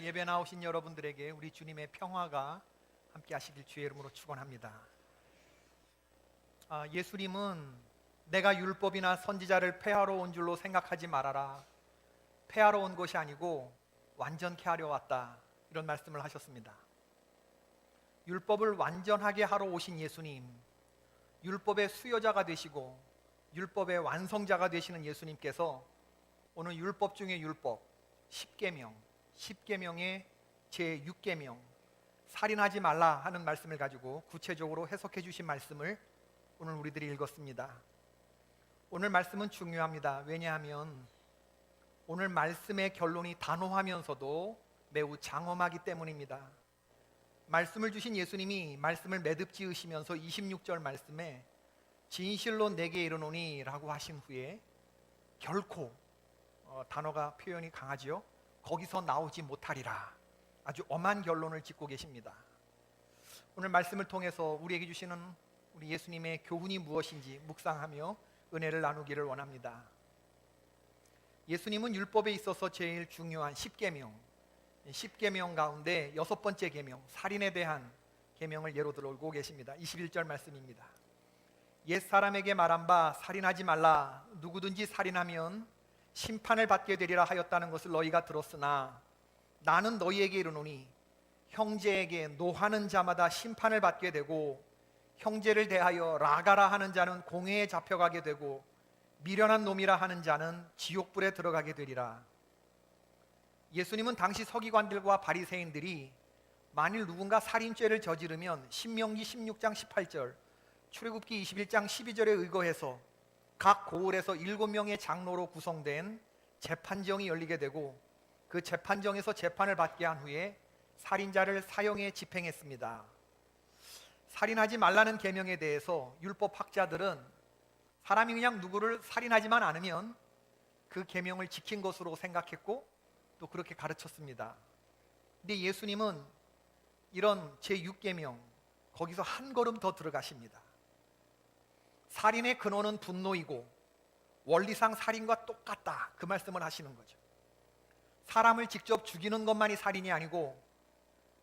예배 나오신 여러분들에게 우리 주님의 평화가 함께 하시길 주의 이름으로 축원합니다. 예수님은 내가 율법이나 선지자를 폐하러 온 줄로 생각하지 말아라. 폐하러 온 것이 아니고 완전케 하려 왔다. 이런 말씀을 하셨습니다. 율법을 완전하게 하러 오신 예수님, 율법의 수여자가 되시고 율법의 완성자가 되시는 예수님께서 오늘 율법 중에 율법 10계명, 10계명의 제6계명 살인하지 말라 하는 말씀을 가지고 구체적으로 해석해 주신 말씀을 오늘 우리들이 읽었습니다. 오늘 말씀은 중요합니다. 왜냐하면 오늘 말씀의 결론이 단호하면서도 매우 장엄하기 때문입니다. 말씀을 주신 예수님이 말씀을 매듭 지으시면서 26절 말씀에 진실로 내게 이르노니 라고 하신 후에 결코 단어가 표현이 강하지요. 거기서 나오지 못하리라. 아주 엄한 결론을 짓고 계십니다. 오늘 말씀을 통해서 우리에게 주시는 우리 예수님의 교훈이 무엇인지 묵상하며 은혜를 나누기를 원합니다. 예수님은 율법에 있어서 제일 중요한 10계명, 10계명 가운데 6번째 계명, 살인에 대한 계명을 예로 들고 계십니다. 21절 말씀입니다. 옛사람에게 말한 바 살인하지 말라. 누구든지 살인하면 심판을 받게 되리라 하였다는 것을 너희가 들었으나 나는 너희에게 이르노니 형제에게 노하는 자마다 심판을 받게 되고 형제를 대하여 라가라 하는 자는 공회에 잡혀가게 되고 미련한 놈이라 하는 자는 지옥불에 들어가게 되리라. 예수님은 당시 서기관들과 바리새인들이 만일 누군가 살인죄를 저지르면 신명기 16장 18절, 출애굽기 21장 12절에 의거해서 각 고을에서 7명의 장로로 구성된 재판정이 열리게 되고 그 재판정에서 재판을 받게 한 후에 살인자를 사형에 집행했습니다. 살인하지 말라는 계명에 대해서 율법학자들은 사람이 그냥 누구를 살인하지만 않으면 그 계명을 지킨 것으로 생각했고 또 그렇게 가르쳤습니다. 근데 예수님은 이런 제6계명 거기서 한 걸음 더 들어가십니다. 살인의 근원은 분노이고 원리상 살인과 똑같다, 그 말씀을 하시는 거죠. 사람을 직접 죽이는 것만이 살인이 아니고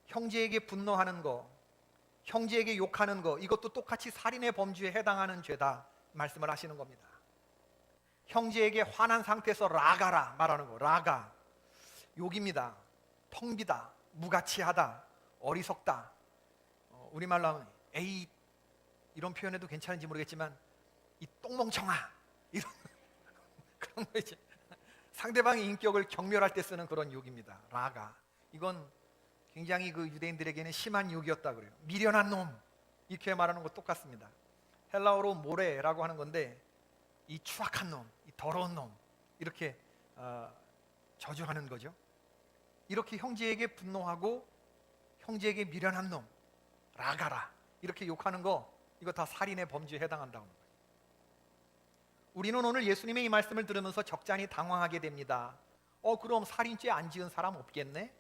형제에게 분노하는 거, 형제에게 욕하는 거, 이것도 똑같이 살인의 범주에 해당하는 죄다 말씀을 하시는 겁니다. 형제에게 화난 상태에서 라가라 말하는 거, 라가 욕입니다. 텅 비다, 무가치하다, 어리석다. 우리말로 하면 에이, 이런 표현해도 괜찮은지 모르겠지만 이 똥멍청아, 이런 그런 거 이제 상대방의 인격을 경멸할 때 쓰는 그런 욕입니다. 라가. 이건 굉장히 그 유대인들에게는 심한 욕이었다 그래요. 미련한 놈, 이렇게 말하는 거 똑같습니다. 헬라어로 모레라고 하는 건데 이 추악한 놈, 이 더러운 놈, 이렇게 저주하는 거죠. 이렇게 형제에게 분노하고 형제에게 미련한 놈, 라가라, 이렇게 욕하는 거, 이거 다 살인의 범주에 해당한다고 합니다. 우리는 오늘 예수님의 이 말씀을 들으면서 적잖이 당황하게 됩니다. 그럼 살인죄 안 지은 사람 없겠네?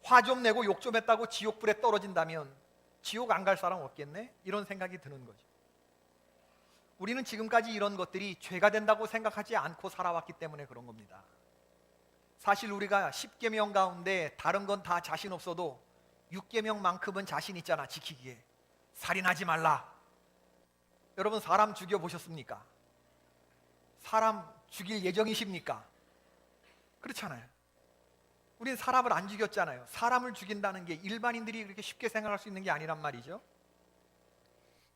화 좀 내고 욕 좀 했다고 지옥불에 떨어진다면 지옥 안 갈 사람 없겠네? 이런 생각이 드는 거죠. 우리는 지금까지 이런 것들이 죄가 된다고 생각하지 않고 살아왔기 때문에 그런 겁니다. 사실 우리가 10계명 가운데 다른 건 다 자신 없어도 6계명만큼은 자신 있잖아, 지키기에. 살인하지 말라. 여러분, 사람 죽여보셨습니까? 사람 죽일 예정이십니까? 그렇잖아요. 우린 사람을 안 죽였잖아요. 사람을 죽인다는 게 일반인들이 그렇게 쉽게 생각할 수 있는 게 아니란 말이죠.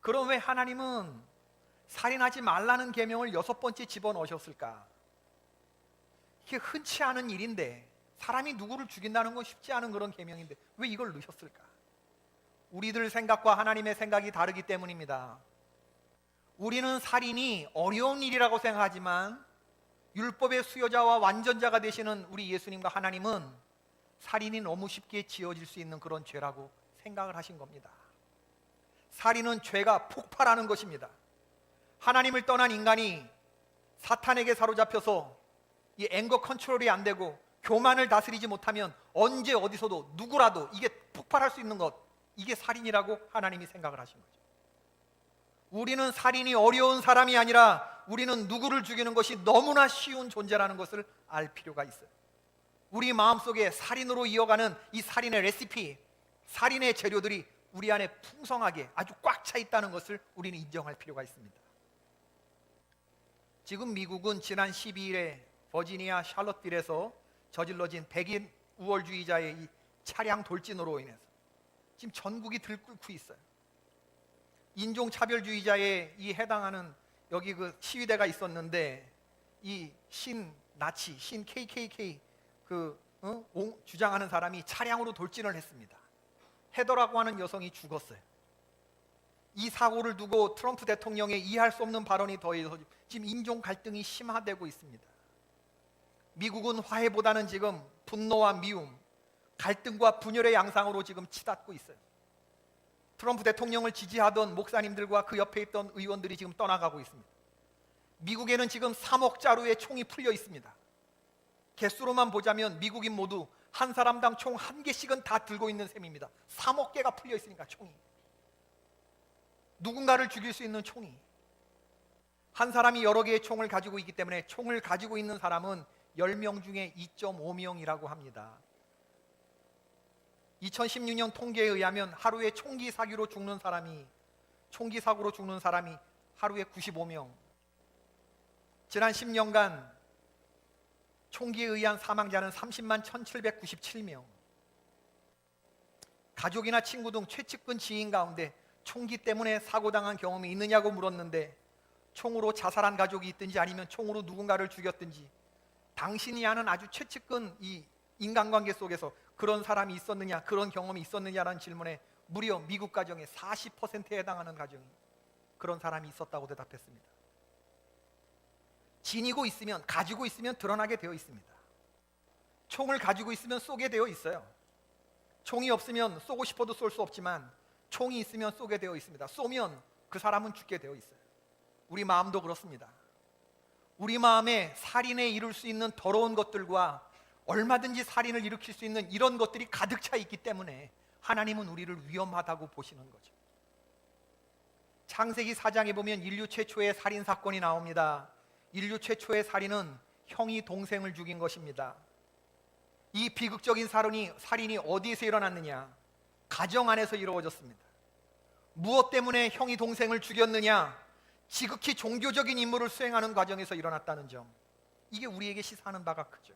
그럼 왜 하나님은 살인하지 말라는 계명을 6번째 집어넣으셨을까? 이게 흔치 않은 일인데, 사람이 누구를 죽인다는 건 쉽지 않은 그런 계명인데 왜 이걸 넣으셨을까? 우리들 생각과 하나님의 생각이 다르기 때문입니다. 우리는 살인이 어려운 일이라고 생각하지만 율법의 수여자와 완전자가 되시는 우리 예수님과 하나님은 살인이 너무 쉽게 지어질 수 있는 그런 죄라고 생각을 하신 겁니다. 살인은 죄가 폭발하는 것입니다. 하나님을 떠난 인간이 사탄에게 사로잡혀서 이 앵거 컨트롤이 안 되고 교만을 다스리지 못하면 언제 어디서도 누구라도 이게 폭발할 수 있는 것, 이게 살인이라고 하나님이 생각을 하신 거죠. 우리는 살인이 어려운 사람이 아니라 우리는 누구를 죽이는 것이 너무나 쉬운 존재라는 것을 알 필요가 있어요. 우리 마음속에 살인으로 이어가는 이 살인의 레시피, 살인의 재료들이 우리 안에 풍성하게 아주 꽉 차 있다는 것을 우리는 인정할 필요가 있습니다. 지금 미국은 지난 12일에 버지니아 샬럿빌에서 저질러진 백인 우월주의자의 이 차량 돌진으로 인해서 지금 전국이 들끓고 있어요. 인종차별주의자에 이 해당하는 여기 그 시위대가 있었는데 이 신나치, 신 KKK 주장하는 사람이 차량으로 돌진을 했습니다. 헤더라고 하는 여성이 죽었어요. 이 사고를 두고 트럼프 대통령의 이해할 수 없는 발언이 더해서 지금 인종 갈등이 심화되고 있습니다. 미국은 화해보다는 지금 분노와 미움, 갈등과 분열의 양상으로 지금 치닫고 있어요. 트럼프 대통령을 지지하던 목사님들과 그 옆에 있던 의원들이 지금 떠나가고 있습니다. 미국에는 지금 3억 자루의 총이 풀려 있습니다. 개수로만 보자면 미국인 모두 한 사람당 총 1개씩은 다 들고 있는 셈입니다. 3억 개가 풀려 있으니까 총이. 누군가를 죽일 수 있는 총이. 한 사람이 여러 개의 총을 가지고 있기 때문에 총을 가지고 있는 사람은 10명 중에 2.5명이라고 합니다. 2016년 통계에 의하면 하루에 총기 사고로 죽는 사람이 하루에 95명. 지난 10년간 총기에 의한 사망자는 30만 1797명. 가족이나 친구 등 최측근 지인 가운데 총기 때문에 사고당한 경험이 있느냐고 물었는데 총으로 자살한 가족이 있든지 아니면 총으로 누군가를 죽였든지 당신이 아는 아주 최측근 이 인간관계 속에서 그런 사람이 있었느냐, 그런 경험이 있었느냐라는 질문에 무려 미국 가정의 40%에 해당하는 가정이 그런 사람이 있었다고 대답했습니다. 가지고 있으면 드러나게 되어 있습니다. 총을 가지고 있으면 쏘게 되어 있어요. 총이 없으면 쏘고 싶어도 쏠 수 없지만 총이 있으면 쏘게 되어 있습니다. 쏘면 그 사람은 죽게 되어 있어요. 우리 마음도 그렇습니다. 우리 마음에 살인에 이룰 수 있는 더러운 것들과 얼마든지 살인을 일으킬 수 있는 이런 것들이 가득 차 있기 때문에 하나님은 우리를 위험하다고 보시는 거죠. 창세기 4장에 보면 인류 최초의 살인 사건이 나옵니다. 인류 최초의 살인은 형이 동생을 죽인 것입니다. 이 비극적인 살인이 어디에서 일어났느냐? 가정 안에서 이루어졌습니다. 무엇 때문에 형이 동생을 죽였느냐? 지극히 종교적인 임무를 수행하는 과정에서 일어났다는 점, 이게 우리에게 시사하는 바가 크죠.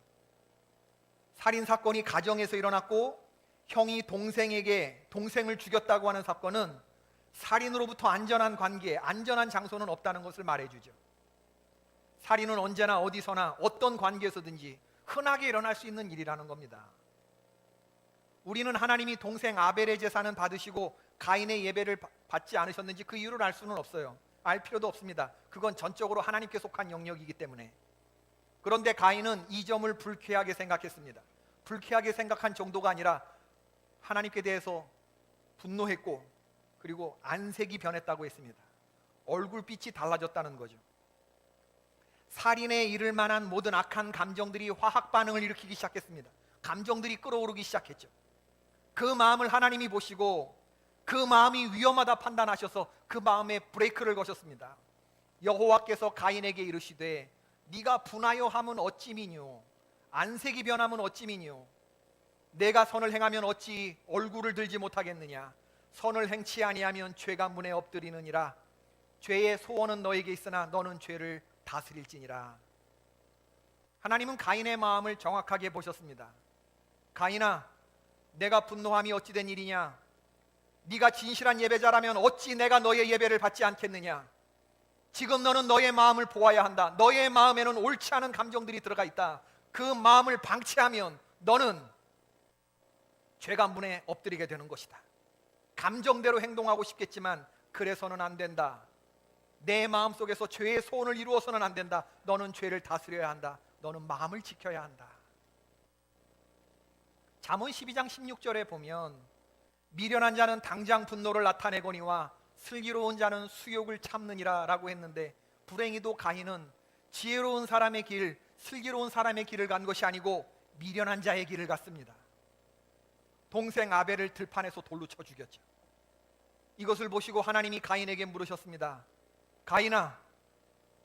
살인 사건이 가정에서 일어났고 형이 동생을 죽였다고 하는 사건은 살인으로부터 안전한 관계, 안전한 장소는 없다는 것을 말해주죠. 살인은 언제나 어디서나 어떤 관계에서든지 흔하게 일어날 수 있는 일이라는 겁니다. 우리는 하나님이 동생 아벨의 제사는 받으시고 가인의 예배를 받지 않으셨는지 그 이유를 알 수는 없어요. 알 필요도 없습니다. 그건 전적으로 하나님께 속한 영역이기 때문에. 그런데 가인은 이 점을 불쾌하게 생각했습니다. 불쾌하게 생각한 정도가 아니라 하나님께 대해서 분노했고 그리고 안색이 변했다고 했습니다. 얼굴빛이 달라졌다는 거죠. 살인에 이를 만한 모든 악한 감정들이 화학 반응을 일으키기 시작했습니다. 감정들이 끓어오르기 시작했죠. 그 마음을 하나님이 보시고 그 마음이 위험하다 판단하셔서 그 마음에 브레이크를 거셨습니다. 여호와께서 가인에게 이르시되 네가 분하여 함은 어찌 미뇨? 안색이 변함은 어찌 미뇨? 내가 선을 행하면 어찌 얼굴을 들지 못하겠느냐? 선을 행치 아니하면 죄가 문에 엎드리느니라. 죄의 소원은 너에게 있으나 너는 죄를 다스릴지니라. 하나님은 가인의 마음을 정확하게 보셨습니다. 가인아, 내가 분노함이 어찌 된 일이냐? 네가 진실한 예배자라면 어찌 내가 너의 예배를 받지 않겠느냐? 지금 너는 너의 마음을 보아야 한다. 너의 마음에는 옳지 않은 감정들이 들어가 있다. 그 마음을 방치하면 너는 죄가 문에 엎드리게 되는 것이다. 감정대로 행동하고 싶겠지만 그래서는 안 된다. 내 마음속에서 죄의 소원을 이루어서는 안 된다. 너는 죄를 다스려야 한다. 너는 마음을 지켜야 한다. 잠언 12장 16절에 보면 미련한 자는 당장 분노를 나타내거니와 슬기로운 자는 수욕을 참느니라 라고 했는데, 불행히도 가인은 지혜로운 사람의 길, 슬기로운 사람의 길을 간 것이 아니고 미련한 자의 길을 갔습니다. 동생 아벨을 들판에서 돌로 쳐 죽였죠. 이것을 보시고 하나님이 가인에게 물으셨습니다. 가인아,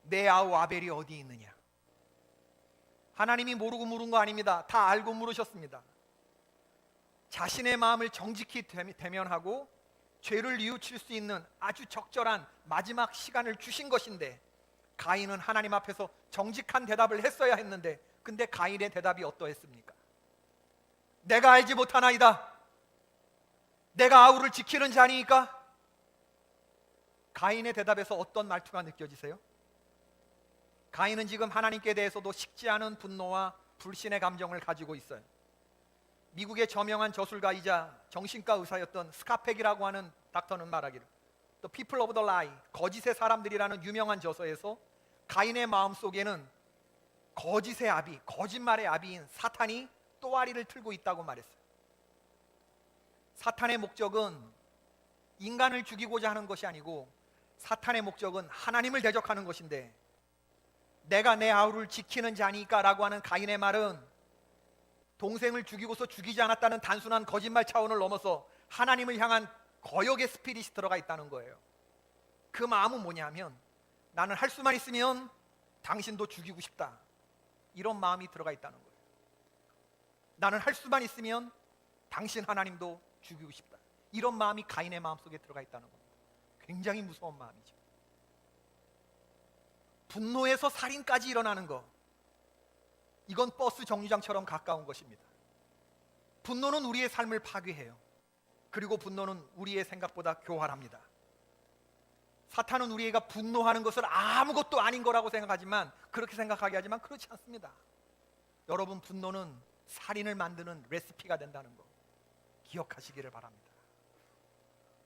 내 아우 아벨이 어디 있느냐? 하나님이 모르고 물은 거 아닙니다. 다 알고 물으셨습니다. 자신의 마음을 정직히 대면하고 죄를 뉘우칠 수 있는 아주 적절한 마지막 시간을 주신 것인데, 가인은 하나님 앞에서 정직한 대답을 했어야 했는데, 근데 가인의 대답이 어떠했습니까? 내가 알지 못하나이다. 내가 아우를 지키는 자니까. 가인의 대답에서 어떤 말투가 느껴지세요? 가인은 지금 하나님께 대해서도 식지 않은 분노와 불신의 감정을 가지고 있어요. 미국의 저명한 저술가이자 정신과 의사였던 스카펙이라고 하는 닥터는 말하기를, The People of the Lie, 거짓의 사람들이라는 유명한 저서에서 가인의 마음속에는 거짓의 아비, 거짓말의 아비인 사탄이 또아리를 틀고 있다고 말했어요. 사탄의 목적은 인간을 죽이고자 하는 것이 아니고, 사탄의 목적은 하나님을 대적하는 것인데, 내가 내 아우를 지키는 자니까 라고 하는 가인의 말은 동생을 죽이고서 죽이지 않았다는 단순한 거짓말 차원을 넘어서 하나님을 향한 거역의 스피릿이 들어가 있다는 거예요. 그 마음은 뭐냐면, 나는 할 수만 있으면 당신도 죽이고 싶다, 이런 마음이 들어가 있다는 거예요. 나는 할 수만 있으면 당신 하나님도 죽이고 싶다, 이런 마음이 가인의 마음속에 들어가 있다는 겁니다. 굉장히 무서운 마음이죠. 분노에서 살인까지 일어나는 것, 이건 버스 정류장처럼 가까운 것입니다. 분노는 우리의 삶을 파괴해요. 그리고 분노는 우리의 생각보다 교활합니다. 사탄은 우리가 분노하는 것을 아무것도 아닌 거라고 생각하지만, 그렇게 생각하게 하지만 그렇지 않습니다. 여러분, 분노는 살인을 만드는 레시피가 된다는 거 기억하시기를 바랍니다.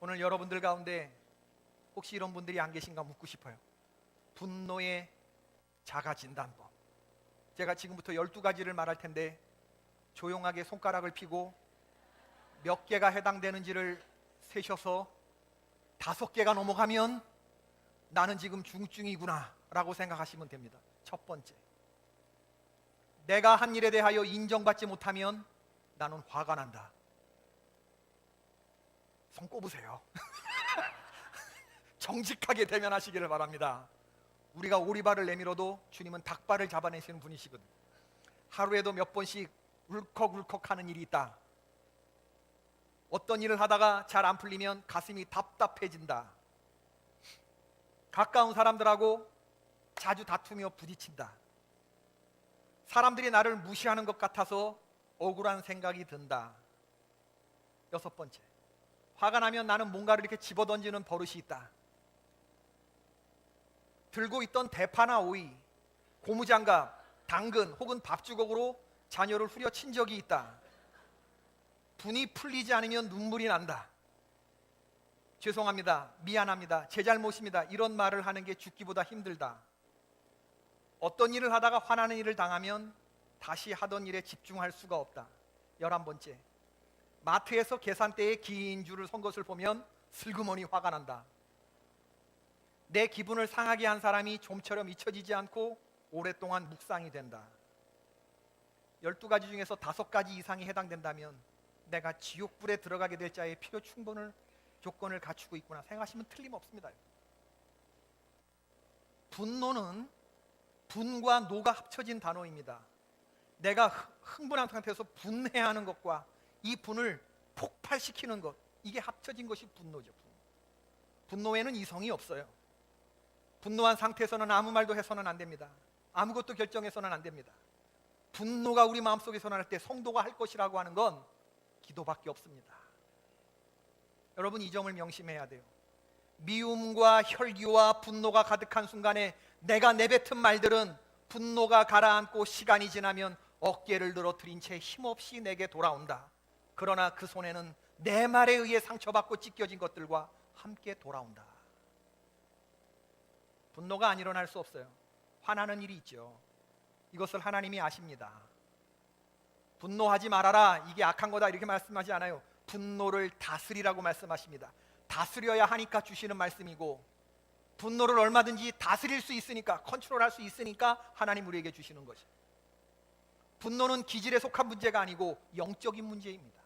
오늘 여러분들 가운데 혹시 이런 분들이 안 계신가 묻고 싶어요. 분노의 자가 진단법, 제가 지금부터 12가지를 말할 텐데 조용하게 손가락을 펴고 몇 개가 해당되는지를 세셔서 5개가 넘어가면 나는 지금 중증이구나 라고 생각하시면 됩니다. 첫 번째, 내가 한 일에 대하여 인정받지 못하면 나는 화가 난다. 손 꼽으세요. 정직하게 대면하시기를 바랍니다. 우리가 오리발을 내밀어도 주님은 닭발을 잡아내시는 분이시거든요. 하루에도 몇 번씩 울컥울컥 하는 일이 있다. 어떤 일을 하다가 잘 안 풀리면 가슴이 답답해진다. 가까운 사람들하고 자주 다투며 부딪힌다. 사람들이 나를 무시하는 것 같아서 억울한 생각이 든다. 6번째, 화가 나면 나는 뭔가를 이렇게 집어던지는 버릇이 있다. 들고 있던 대파나 오이, 고무장갑, 당근 혹은 밥주걱으로 자녀를 후려친 적이 있다. 분이 풀리지 않으면 눈물이 난다. 죄송합니다, 미안합니다, 제 잘못입니다, 이런 말을 하는 게 죽기보다 힘들다. 어떤 일을 하다가 화나는 일을 당하면 다시 하던 일에 집중할 수가 없다. 11번째, 마트에서 계산대에 긴 줄을 선 것을 보면 슬그머니 화가 난다. 내 기분을 상하게 한 사람이 좀처럼 잊혀지지 않고 오랫동안 묵상이 된다. 12가지 중에서 5가지 이상이 해당된다면 내가 지옥불에 들어가게 될 자의 필요 충분을 조건을 갖추고 있구나 생각하시면 틀림없습니다. 분노는 분과 노가 합쳐진 단어입니다. 내가 흥분한 상태에서 분해하는 것과 이 분을 폭발시키는 것, 이게 합쳐진 것이 분노죠. 분노에는 이성이 없어요. 분노한 상태에서는 아무 말도 해서는 안 됩니다. 아무것도 결정해서는 안 됩니다. 분노가 우리 마음속에서 날 때 성도가 할 것이라고 하는 건 기도밖에 없습니다. 여러분, 이 점을 명심해야 돼요. 미움과 혈기와 분노가 가득한 순간에 내가 내뱉은 말들은 분노가 가라앉고 시간이 지나면 어깨를 늘어뜨린 채 힘없이 내게 돌아온다. 그러나 그 손에는 내 말에 의해 상처받고 찢겨진 것들과 함께 돌아온다. 분노가 안 일어날 수 없어요. 화나는 일이 있죠. 이것을 하나님이 아십니다. 분노하지 말아라, 이게 악한 거다 이렇게 말씀하지 않아요. 분노를 다스리라고 말씀하십니다. 다스려야 하니까 주시는 말씀이고, 분노를 얼마든지 다스릴 수 있으니까, 컨트롤할 수 있으니까 하나님 우리에게 주시는 것이. 분노는 기질에 속한 문제가 아니고 영적인 문제입니다.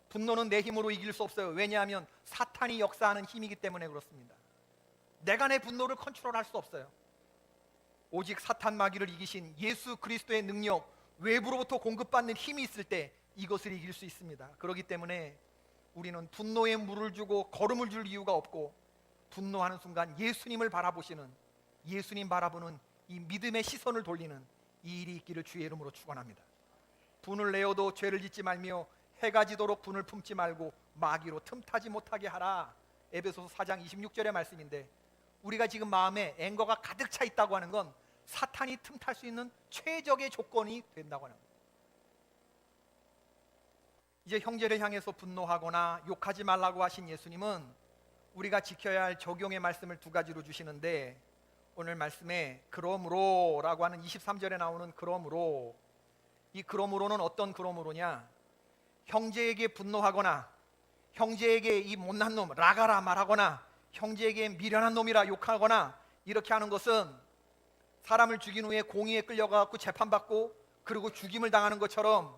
분노는 내 힘으로 이길 수 없어요. 왜냐하면 사탄이 역사하는 힘이기 때문에 그렇습니다. 내가 내 분노를 컨트롤할 수 없어요. 오직 사탄 마귀를 이기신 예수 그리스도의 능력, 외부로부터 공급받는 힘이 있을 때 이것을 이길 수 있습니다. 그렇기 때문에 우리는 분노에 물을 주고 거름을 줄 이유가 없고, 분노하는 순간 예수님을 바라보시는, 예수님 바라보는 이 믿음의 시선을 돌리는 이 일이 있기를 주의 이름으로 축원합니다. 분을 내어도 죄를 짓지 말며 해가 지도록 분을 품지 말고 마귀로 틈타지 못하게 하라. 에베소서 4장 26절의 말씀인데, 우리가 지금 마음에 앵거가 가득 차 있다고 하는 건 사탄이 틈탈 수 있는 최적의 조건이 된다고 하는 거예요. 이제 형제를 향해서 분노하거나 욕하지 말라고 하신 예수님은 우리가 지켜야 할 적용의 말씀을 두 가지로 주시는데, 오늘 말씀에 그러므로 라고 하는 23절에 나오는 그러므로, 이 그러므로는 어떤 그러므로냐, 형제에게 분노하거나 형제에게 이 못난 놈 라가라 말하거나 형제에게 미련한 놈이라 욕하거나 이렇게 하는 것은 사람을 죽인 후에 공의에 끌려가고 재판받고 그리고 죽임을 당하는 것처럼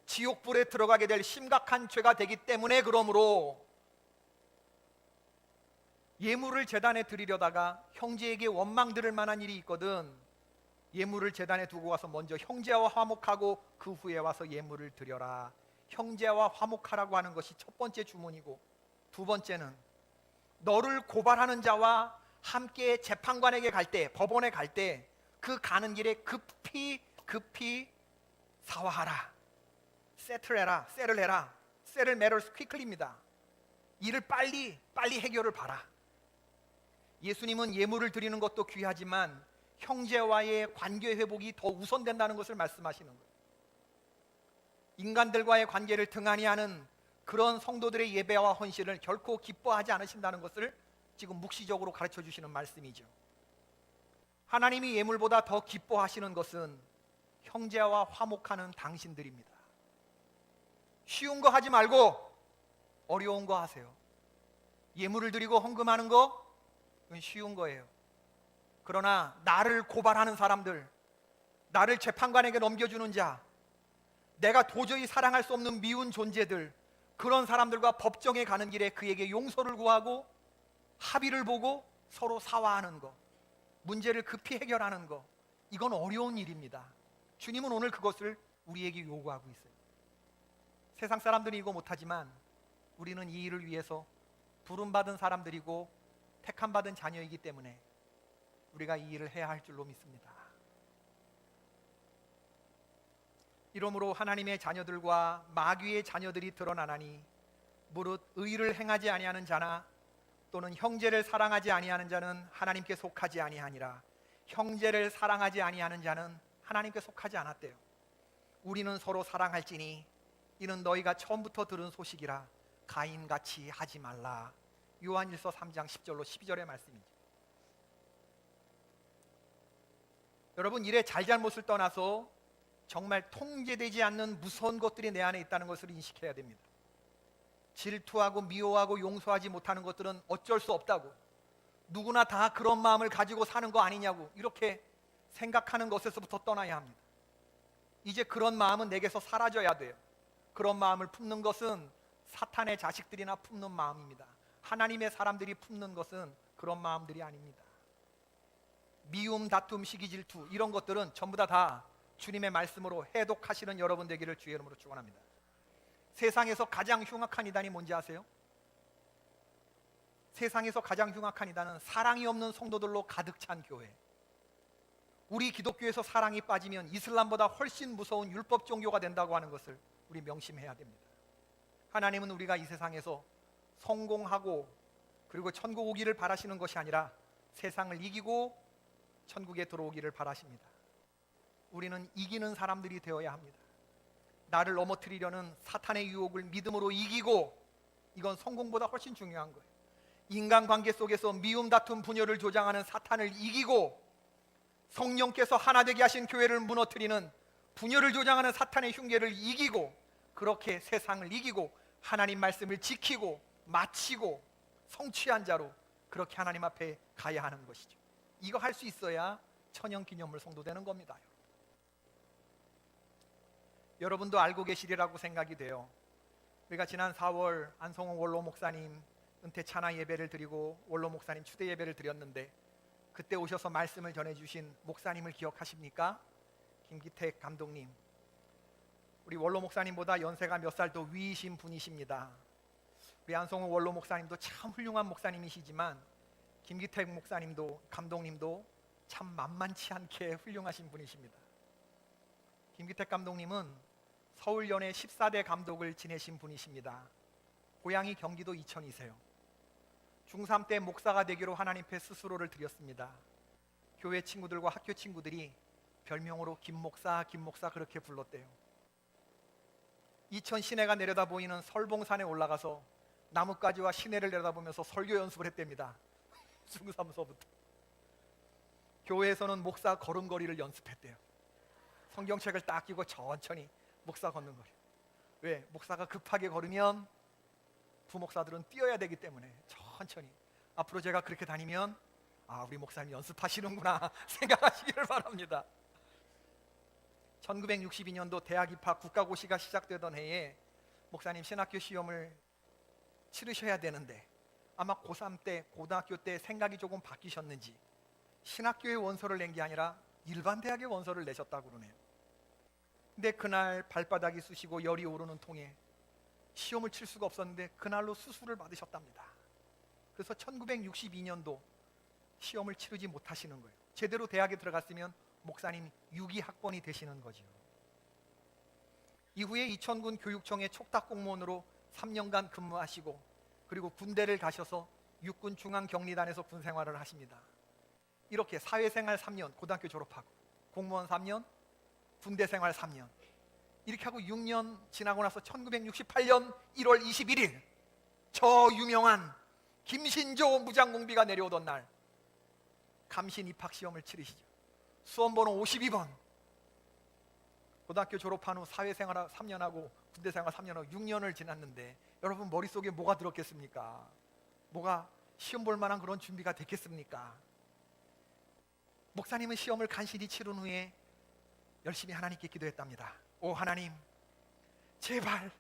지옥불에 들어가게 될 심각한 죄가 되기 때문에, 그러므로 예물을 제단에 드리려다가 형제에게 원망 들을 만한 일이 있거든 예물을 제단에 두고 와서 먼저 형제와 화목하고 그 후에 와서 예물을 드려라. 형제와 화목하라고 하는 것이 첫 번째 주문이고, 두 번째는 너를 고발하는 자와 함께 재판관에게 갈 때, 법원에 갈 때 그 가는 길에 급히 사화하라. 세틀해라. settle matters quickly입니다. 일을 빨리 해결을 봐라. 예수님은 예물을 드리는 것도 귀하지만 형제와의 관계 회복이 더 우선된다는 것을 말씀하시는 거예요. 인간들과의 관계를 등한히 하는 그런 성도들의 예배와 헌신을 결코 기뻐하지 않으신다는 것을 지금 묵시적으로 가르쳐 주시는 말씀이죠. 하나님이 예물보다 더 기뻐하시는 것은 형제와 화목하는 당신들입니다. 쉬운 거 하지 말고 어려운 거 하세요. 예물을 드리고 헌금하는 거, 그건 쉬운 거예요. 그러나 나를 고발하는 사람들, 나를 재판관에게 넘겨주는 자, 내가 도저히 사랑할 수 없는 미운 존재들, 그런 사람들과 법정에 가는 길에 그에게 용서를 구하고 합의를 보고 서로 사화하는 거, 문제를 급히 해결하는 거, 이건 어려운 일입니다. 주님은 오늘 그것을 우리에게 요구하고 있어요. 세상 사람들이 이거 못하지만 우리는 이 일을 위해서 부름받은 사람들이고 택함받은 자녀이기 때문에 우리가 이 일을 해야 할 줄로 믿습니다. 이러므로 하나님의 자녀들과 마귀의 자녀들이 드러나나니, 무릇 의를 행하지 아니하는 자나 또는 형제를 사랑하지 아니하는 자는 하나님께 속하지 아니하니라. 형제를 사랑하지 아니하는 자는 하나님께 속하지 않았대요. 우리는 서로 사랑할지니 이는 너희가 처음부터 들은 소식이라. 가인같이 하지 말라. 요한일서 3장 10절로 12절의 말씀이죠. 여러분, 일의 잘잘못을 떠나서 정말 통제되지 않는 무서운 것들이 내 안에 있다는 것을 인식해야 됩니다. 질투하고 미워하고 용서하지 못하는 것들은 어쩔 수 없다고, 누구나 다 그런 마음을 가지고 사는 거 아니냐고 이렇게 생각하는 것에서부터 떠나야 합니다. 이제 그런 마음은 내게서 사라져야 돼요. 그런 마음을 품는 것은 사탄의 자식들이나 품는 마음입니다. 하나님의 사람들이 품는 것은 그런 마음들이 아닙니다. 미움, 다툼, 시기, 질투 이런 것들은 전부 다 주님의 말씀으로 해독하시는 여러분 되기를 주의 이름으로 축원합니다. 세상에서 가장 흉악한 이단이 뭔지 아세요? 세상에서 가장 흉악한 이단은 사랑이 없는 성도들로 가득 찬 교회. 우리 기독교에서 사랑이 빠지면 이슬람보다 훨씬 무서운 율법 종교가 된다고 하는 것을 우리 명심해야 됩니다. 하나님은 우리가 이 세상에서 성공하고 그리고 천국 오기를 바라시는 것이 아니라 세상을 이기고 천국에 들어오기를 바라십니다. 우리는 이기는 사람들이 되어야 합니다. 나를 넘어뜨리려는 사탄의 유혹을 믿음으로 이기고, 이건 성공보다 훨씬 중요한 거예요. 인간관계 속에서 미움, 다툼, 분열을 조장하는 사탄을 이기고, 성령께서 하나 되게 하신 교회를 무너뜨리는 분열을 조장하는 사탄의 흉계를 이기고, 그렇게 세상을 이기고 하나님 말씀을 지키고 마치고 성취한 자로 그렇게 하나님 앞에 가야 하는 것이죠. 이거 할 수 있어야 천연기념물 성도 되는 겁니다. 여러분도 알고 계시리라고 생각이 돼요. 우리가 지난 4월 안성홍 원로 목사님 은퇴 찬양 예배를 드리고 원로 목사님 추대 예배를 드렸는데, 그때 오셔서 말씀을 전해주신 목사님을 기억하십니까? 김기택 감독님. 우리 원로 목사님보다 연세가 몇 살 더 위이신 분이십니다. 우리 안성호 원로 목사님도 참 훌륭한 목사님이시지만 김기택 목사님도 감독님도 참 만만치 않게 훌륭하신 분이십니다. 김기택 감독님은 서울연예 14대 감독을 지내신 분이십니다. 고향이 경기도 이천이세요. 중3 때 목사가 되기로 하나님 앞에 스스로를 드렸습니다. 교회 친구들과 학교 친구들이 별명으로 김목사 김목사 그렇게 불렀대요. 이천 시내가 내려다 보이는 설봉산에 올라가서 나뭇가지와 시내를 내려다보면서 설교 연습을 했답니다. 중3서부터. 교회에서는 목사 걸음걸이를 연습했대요. 성경책을 딱 끼고 천천히 목사 걷는 거리. 왜? 목사가 급하게 걸으면 부목사들은 뛰어야 되기 때문에 천천히. 앞으로 제가 그렇게 다니면 우리 목사님 연습하시는구나 생각하시기를 바랍니다. 1962년도 대학 입학 국가고시가 시작되던 해에 목사님 신학교 시험을 치르셔야 되는데 아마 고3 때 고등학교 때 생각이 조금 바뀌셨는지 신학교의 원서를 낸 게 아니라 일반 대학의 원서를 내셨다고 그러네요. 근데 그날 발바닥이 쑤시고 열이 오르는 통에 시험을 칠 수가 없었는데 그날로 수술을 받으셨답니다. 그래서 1962년도 시험을 치르지 못하시는 거예요. 제대로 대학에 들어갔으면 목사님 6.2학번이 되시는 거죠. 이후에 이천군 교육청의 촉탁 공무원으로 3년간 근무하시고 그리고 군대를 가셔서 육군 중앙경리단에서 군 생활을 하십니다. 이렇게 사회생활 3년 고등학교 졸업하고 공무원 3년 군대 생활 3년 이렇게 하고 6년 지나고 나서 1968년 1월 21일 저 유명한 김신조 무장공비가 내려오던 날 감신 입학시험을 치르시죠. 수험번호 52번. 고등학교 졸업한 후 사회생활 3년하고 군대생활 3년하고 6년을 지났는데 여러분 머릿속에 뭐가 들었겠습니까? 뭐가 시험 볼 만한 그런 준비가 됐겠습니까? 목사님은 시험을 간신히 치른 후에 열심히 하나님께 기도했답니다. 오 하나님, 제발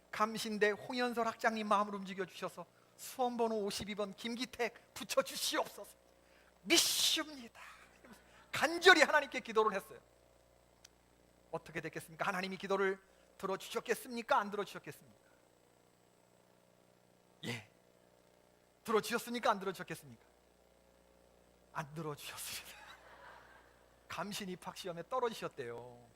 감신대 홍연설 학장님 마음을 움직여 주셔서 수험번호 52번 김기택 붙여주시옵소서. 믿습니다. 간절히 하나님께 기도를 했어요. 어떻게 됐겠습니까? 하나님이 기도를 들어주셨겠습니까? 안 들어주셨겠습니까? 예, 들어주셨습니까? 안 들어주셨겠습니까? 안 들어주셨습니다. 감신 입학 시험에 떨어지셨대요.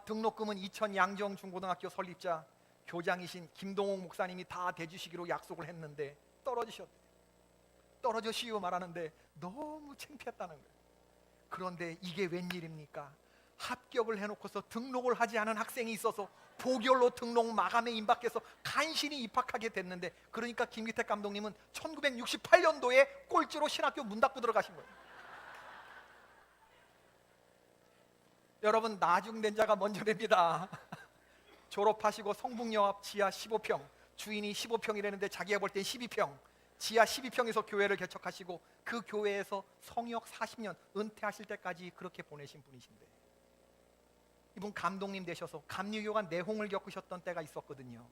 등록금은 이천 양정 중고등학교 설립자 교장이신 김동옥 목사님이 다 대주시기로 약속을 했는데 떨어지셨대요. 떨어져시오 말하는데 너무 창피했다는 거예요. 그런데 이게 웬일입니까? 합격을 해놓고서 등록을 하지 않은 학생이 있어서 보결로 등록 마감에 임박해서 간신히 입학하게 됐는데, 그러니까 김기택 감독님은 1968년도에 꼴찌로 신학교 문 닫고 들어가신 거예요. 여러분, 나중된 자가 먼저 됩니다. 졸업하시고 성북역 앞 지하 15평, 주인이 15평이라는데 자기가 볼 땐 12평, 지하 12평에서 교회를 개척하시고 그 교회에서 성역 40년 은퇴하실 때까지 그렇게 보내신 분이신데, 이분 감독님 되셔서 감리교가 내홍을 겪으셨던 때가 있었거든요.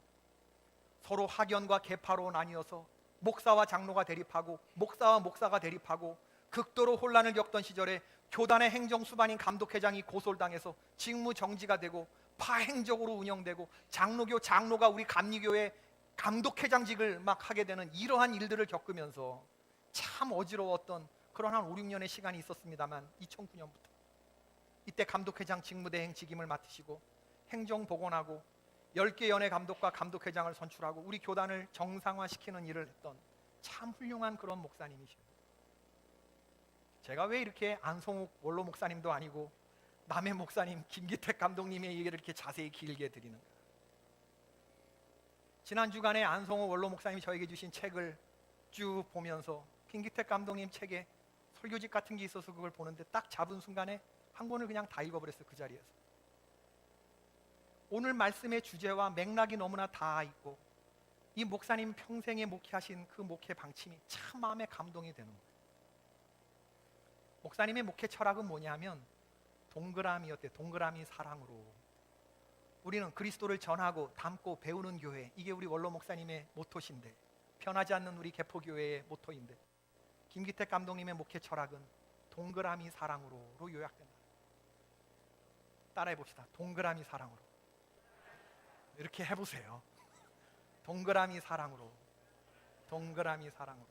서로 학연과 계파로 나뉘어서 목사와 장로가 대립하고 목사와 목사가 대립하고 극도로 혼란을 겪던 시절에 교단의 행정수반인 감독회장이 고소를 당해서 직무 정지가 되고 파행적으로 운영되고 장로가 우리 감리교회 감독회장직을 막 하게 되는 이러한 일들을 겪으면서 참 어지러웠던 그런 한 5, 6년의 시간이 있었습니다만, 2009년부터 이때 감독회장 직무대행 직임을 맡으시고 행정복원하고 10개 연회 감독과 감독회장을 선출하고 우리 교단을 정상화시키는 일을 했던 참 훌륭한 그런 목사님이십니다. 제가 왜 이렇게 안성욱 원로 목사님도 아니고 남의 목사님 김기택 감독님의 얘기를 이렇게 자세히 길게 드리는가? 지난 주간에 안성욱 원로 목사님이 저에게 주신 책을 쭉 보면서 김기택 감독님 책에 설교집 같은 게 있어서 그걸 보는데 딱 잡은 순간에 한 권을 그냥 다 읽어버렸어요. 그 자리에서. 오늘 말씀의 주제와 맥락이 너무나 다 있고 이 목사님 평생에 목회하신 그 목회 방침이 참 마음에 감동이 되는 거예요. 목사님의 목회 철학은 뭐냐면 동그라미였대요. 동그라미 사랑으로 우리는 그리스도를 전하고 담고 배우는 교회, 이게 우리 원로 목사님의 모토신데, 변하지 않는 우리 개포교회의 모토인데, 김기택 감독님의 목회 철학은 동그라미 사랑으로로 요약된다. 따라해 봅시다. 동그라미 사랑으로. 이렇게 해보세요. 동그라미 사랑으로. 동그라미 사랑으로.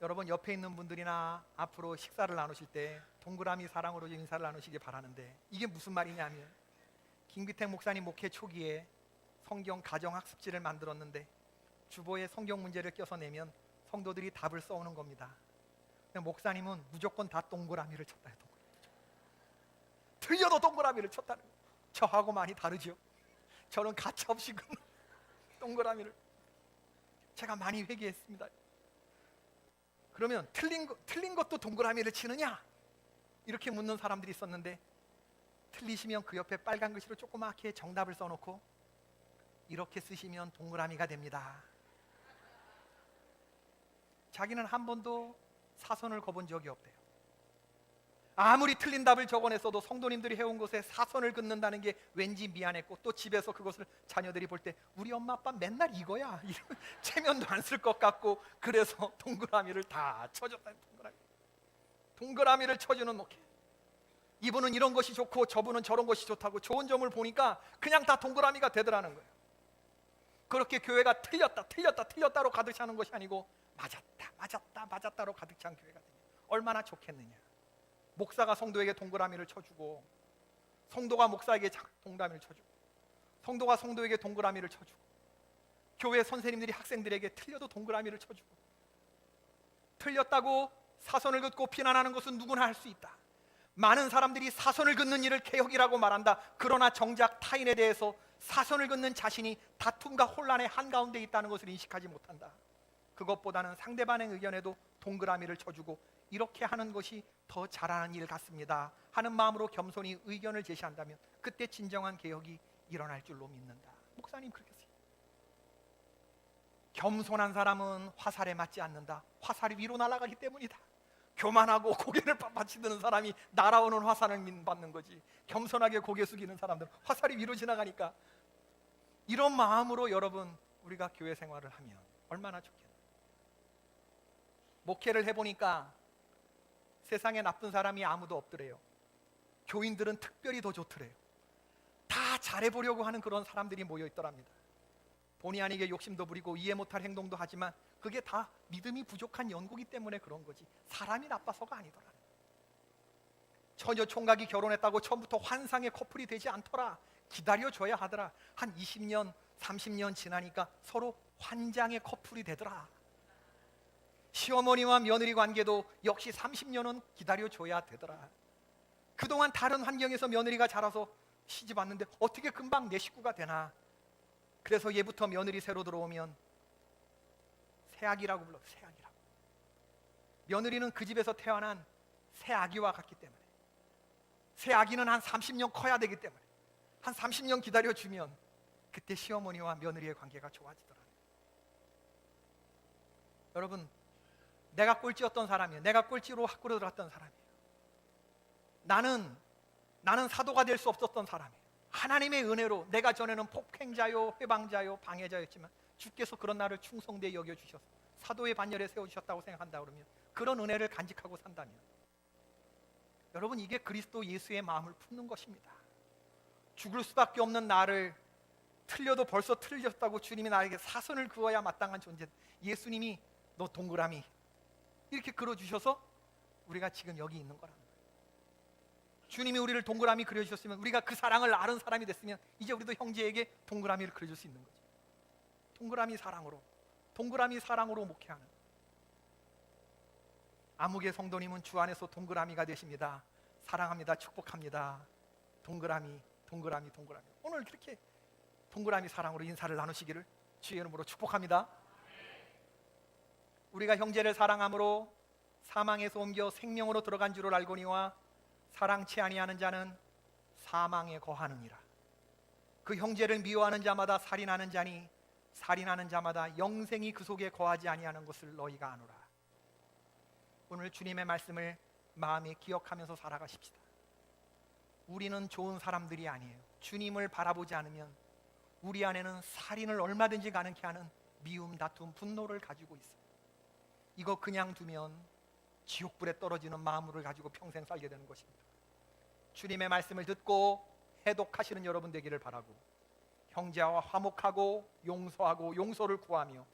여러분 옆에 있는 분들이나 앞으로 식사를 나누실 때 동그라미 사랑으로 인사를 나누시기 바라는데, 이게 무슨 말이냐면, 김기택 목사님 목회 초기에 성경 가정학습지를 만들었는데 주보에 성경 문제를 껴서 내면 성도들이 답을 써오는 겁니다. 근데 목사님은 무조건 다 동그라미를 쳤다. 틀려도 동그라미를 쳤다는 거예요. 저하고 많이 다르죠. 저는 가차없이 동그라미를, 제가 많이 회개했습니다. 그러면 틀린 것도 동그라미를 치느냐? 이렇게 묻는 사람들이 있었는데, 틀리시면 그 옆에 빨간 글씨로 조그맣게 정답을 써놓고 이렇게 쓰시면 동그라미가 됩니다. 자기는 한 번도 사선을 거본 적이 없대요. 아무리 틀린 답을 적어냈어도 성도님들이 해온 것에 사선을 긋는다는 게 왠지 미안했고, 또 집에서 그것을 자녀들이 볼 때 우리 엄마 아빠 맨날 이거야, 이런 체면도 안 쓸 것 같고, 그래서 동그라미를 다 쳐줬다. 동그라미를 쳐주는 목회. 이분은 이런 것이 좋고 저분은 저런 것이 좋다고 좋은 점을 보니까 그냥 다 동그라미가 되더라는 거예요. 그렇게 교회가 틀렸다로 가득 차는 것이 아니고 맞았다로 가득 찬 교회가 되면 얼마나 좋겠느냐. 목사가 성도에게 동그라미를 쳐주고, 성도가 목사에게 동그라미를 쳐주고, 성도가 성도에게 동그라미를 쳐주고, 교회 선생님들이 학생들에게 틀려도 동그라미를 쳐주고, 틀렸다고 사선을 긋고 비난하는 것은 누구나 할 수 있다. 많은 사람들이 사선을 긋는 일을 개혁이라고 말한다. 그러나 정작 타인에 대해서 사선을 긋는 자신이 다툼과 혼란의 한가운데 있다는 것을 인식하지 못한다. 그것보다는 상대방의 의견에도 동그라미를 쳐주고, 이렇게 하는 것이 더 잘하는 일 같습니다 하는 마음으로 겸손히 의견을 제시한다면 그때 진정한 개혁이 일어날 줄로 믿는다. 목사님 그렇게 했어요. 겸손한 사람은 화살에 맞지 않는다. 화살이 위로 날아가기 때문이다. 교만하고 고개를 빳빳이 드는 사람이 날아오는 화살을 받는 거지, 겸손하게 고개 숙이는 사람들은 화살이 위로 지나가니까. 이런 마음으로 여러분 우리가 교회 생활을 하면 얼마나 좋겠나요? 목회를 해보니까 세상에 나쁜 사람이 아무도 없더래요. 교인들은 특별히 더 좋더래요. 다 잘해보려고 하는 그런 사람들이 모여있더랍니다. 본의 아니게 욕심도 부리고 이해 못할 행동도 하지만 그게 다 믿음이 부족한 연고기 때문에 그런 거지, 사람이 나빠서가 아니더라. 처녀 총각이 결혼했다고 처음부터 환상의 커플이 되지 않더라. 기다려줘야 하더라. 한 20년 30년 지나니까 서로 환장의 커플이 되더라. 시어머니와 며느리 관계도 역시 30년은 기다려줘야 되더라. 그동안 다른 환경에서 며느리가 자라서 시집 왔는데 어떻게 금방 내 식구가 되나. 그래서 얘부터 며느리 새로 들어오면 새아기라고 불러. 새아기라고. 며느리는 그 집에서 태어난 새아기와 같기 때문에, 새아기는 한 30년 커야 되기 때문에 한 30년 기다려주면 그때 시어머니와 며느리의 관계가 좋아지더라. 여러분, 내가 꼴찌였던 사람이에요. 내가 꼴찌로 학교로 들어갔던 사람이에요. 나는 사도가 될 수 없었던 사람이에요. 하나님의 은혜로 내가 전에는 폭행자요, 회방자요, 방해자였지만 주께서 그런 나를 충성되게 여겨주셔서 사도의 반열에 세워주셨다고 생각한다 그러면, 그런 은혜를 간직하고 산다면, 여러분 이게 그리스도 예수의 마음을 품는 것입니다. 죽을 수밖에 없는 나를 틀려도 벌써 틀렸다고 주님이 나에게 사선을 그어야 마땅한 존재, 예수님이 너 동그라미 이렇게 그려주셔서 우리가 지금 여기 있는 거라는 거예요. 주님이 우리를 동그라미 그려주셨으면, 우리가 그 사랑을 아는 사람이 됐으면 이제 우리도 형제에게 동그라미를 그려줄 수 있는 거죠. 동그라미 사랑으로 목회하는. 아무개 성도님은 주 안에서 동그라미가 되십니다. 사랑합니다. 축복합니다. 동그라미. 오늘 그렇게 동그라미 사랑으로 인사를 나누시기를 주의 이름으로 축복합니다. 우리가 형제를 사랑함으로 사망에서 옮겨 생명으로 들어간 줄을 알거니와 사랑치 아니하는 자는 사망에 거하느니라. 그 형제를 미워하는 자마다 살인하는 자니 살인하는 자마다 영생이 그 속에 거하지 아니하는 것을 너희가 아노라. 오늘 주님의 말씀을 마음에 기억하면서 살아가십시다. 우리는 좋은 사람들이 아니에요. 주님을 바라보지 않으면 우리 안에는 살인을 얼마든지 가능케 하는 미움, 다툼, 분노를 가지고 있어요. 이거 그냥 두면 지옥불에 떨어지는 마음을 가지고 평생 살게 되는 것입니다. 주님의 말씀을 듣고 해독하시는 여러분 되기를 바라고, 형제와 화목하고 용서하고 용서를 구하며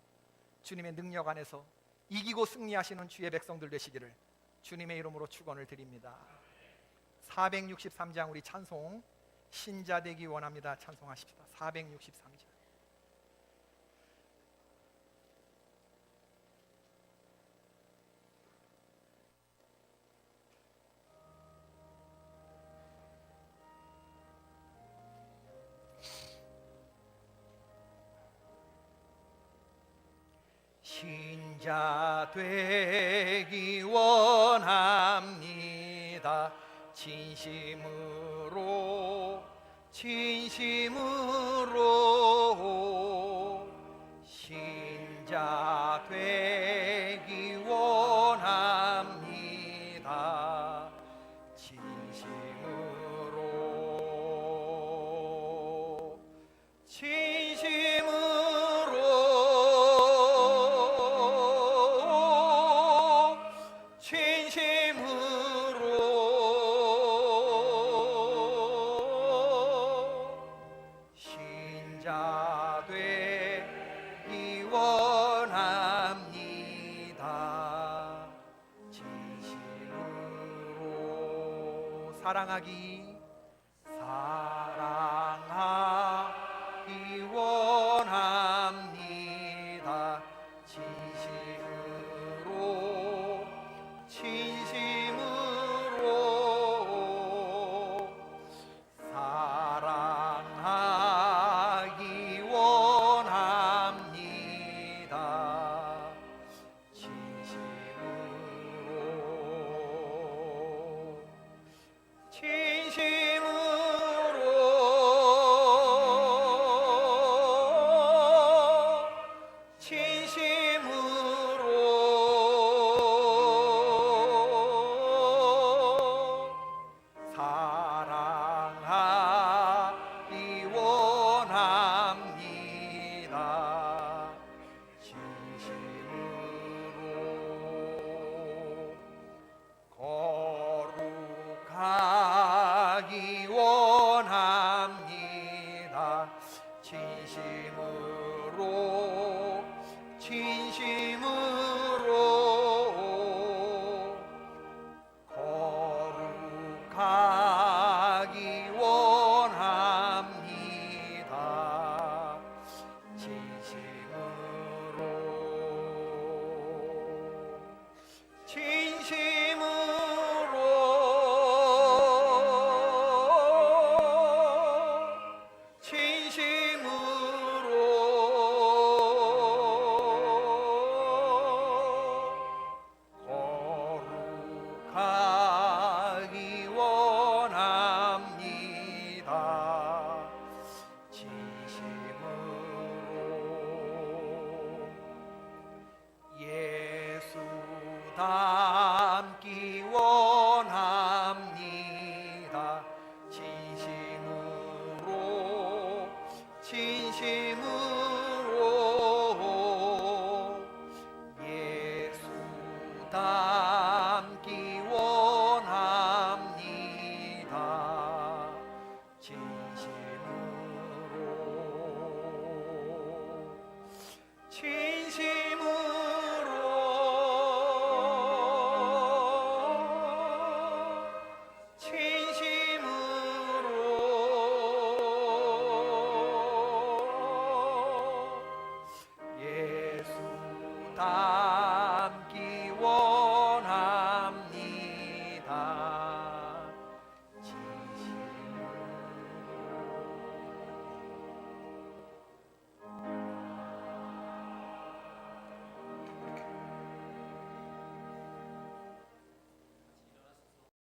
주님의 능력 안에서 이기고 승리하시는 주의 백성들 되시기를 주님의 이름으로 축원을 드립니다. 463장 우리 찬송 신자 되기 원합니다. 찬송하십시다. 463장. 신자 되기 원합니다. 진심으로 신자 되기 원합니다. 신자 되기 원합니다. 진심으로 사랑하기 원합니다. 진심으로 사랑하기 원합니다. 사랑하기 원합니다. 진심으로 거룩하기 원합니다. 진심으로 거룩하기 원합니다. 거룩하기 원합니다. 진심으로 예수 닮기 원합니다. 진심으로